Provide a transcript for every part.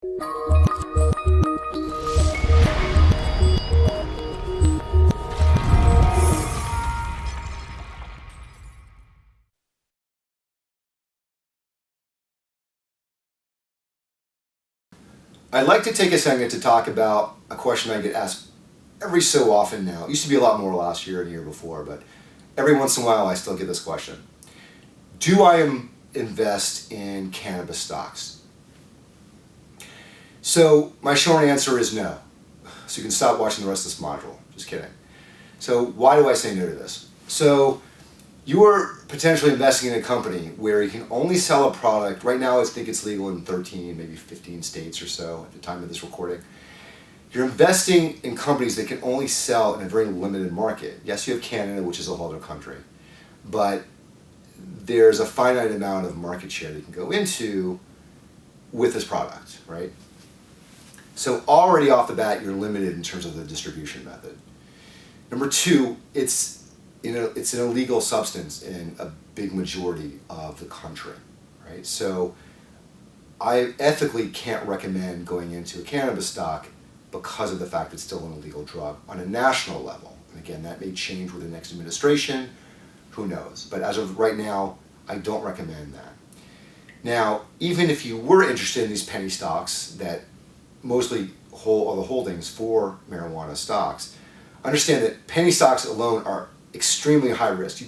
I'd like to take a second to talk about a question I get asked every so often now. It used to be a lot more last year and the year before, but every once in a while I still get this question. Do I invest in cannabis stocks? So my short answer is no. So you can stop watching the rest of this module. Just kidding. So why do I say no to this? So you are potentially investing in a company where you can only sell a product. Right now I think it's legal in 13, maybe 15 states or so at the time of this recording. You're investing in companies that can only sell in a very limited market. Yes, you have Canada, which is a whole other country, but there's a finite amount of market share that you can go into with this product, right? So already off the bat, you're limited in terms of the distribution method. Number two, it's an illegal substance in a big majority of the country, right? So I ethically can't recommend going into a cannabis stock because of the fact it's still an illegal drug on a national level. And again, that may change with the next administration, who knows? But as of right now, I don't recommend that. Now, even if you were interested in these penny stocks that mostly hold the holdings for marijuana stocks, understand that penny stocks alone are extremely high risk.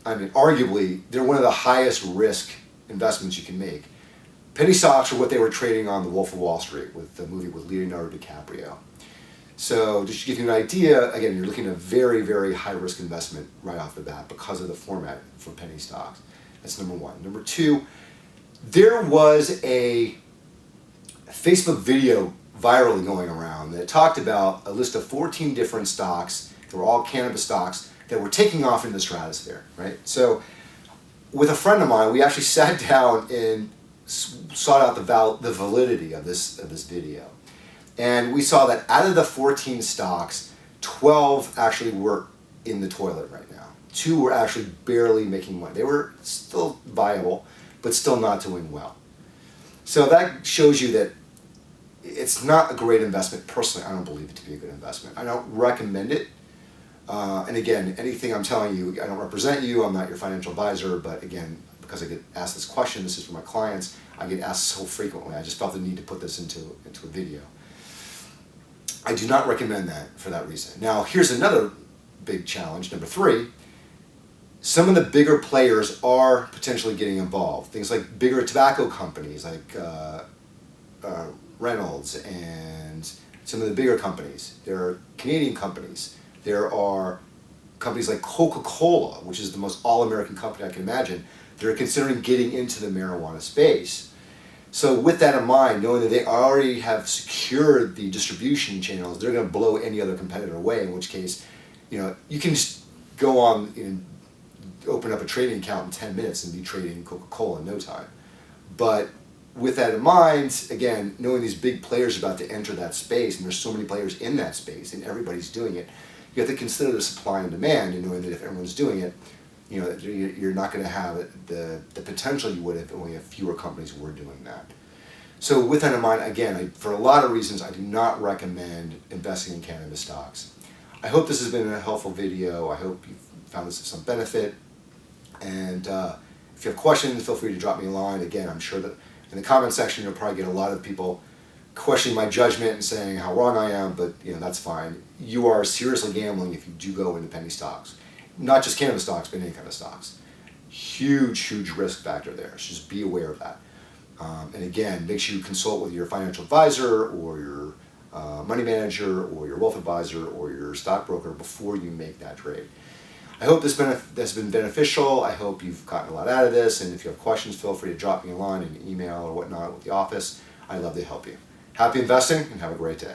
Arguably, they're one of the highest risk investments you can make. Penny stocks are what they were trading on The Wolf of Wall Street with the movie with Leonardo DiCaprio. So just to give you an idea, again, you're looking at a very, very high risk investment right off the bat because of the format for penny stocks. That's number one. Number two, there was a Facebook video virally going around that talked about a list of 14 different stocks. They were all cannabis stocks that were taking off in the stratosphere, right? So with a friend of mine, we actually sat down and sought out the validity of this video. And we saw that out of the 14 stocks, 12 actually were in the toilet right now. 2 were actually barely making money. They were still viable, but still not doing well. So that shows you that it's not a great investment. Personally, I don't believe it to be a good investment. I don't recommend it. And again, anything I'm telling you, I don't represent you, I'm not your financial advisor, but again, because I get asked this question, this is for my clients, I get asked so frequently, I just felt the need to put this into a video. I do not recommend that for that reason. Now, here's another big challenge, number 3. Some of the bigger players are potentially getting involved. Things like bigger tobacco companies like Reynolds and some of the bigger companies. There are Canadian companies. There are companies like Coca-Cola, which is the most all-American company I can imagine. They're considering getting into the marijuana space. So with that in mind, knowing that they already have secured the distribution channels, they're going to blow any other competitor away, in which case, you can just go on and open up a trading account in 10 minutes and be trading Coca-Cola in no time. But with that in mind, again, knowing these big players are about to enter that space, and there's so many players in that space, and everybody's doing it, you have to consider the supply and demand, and knowing that if everyone's doing it, you're not going to have the potential you would if only a fewer companies were doing that. So with that in mind, again, for a lot of reasons, I do not recommend investing in cannabis stocks. I hope this has been a helpful video. I hope you found this of some benefit. And if you have questions, feel free to drop me a line. Again, I'm sure that in the comment section, you'll probably get a lot of people questioning my judgment and saying how wrong I am, but that's fine. You are seriously gambling if you do go into penny stocks. Not just cannabis stocks, but any kind of stocks. Huge, huge risk factor there. So just be aware of that. And again, make sure you consult with your financial advisor or your money manager or your wealth advisor or your stockbroker before you make that trade. I hope this has been beneficial. I hope you've gotten a lot out of this. And if you have questions, feel free to drop me a line, an email or whatnot with the office. I'd love to help you. Happy investing and have a great day.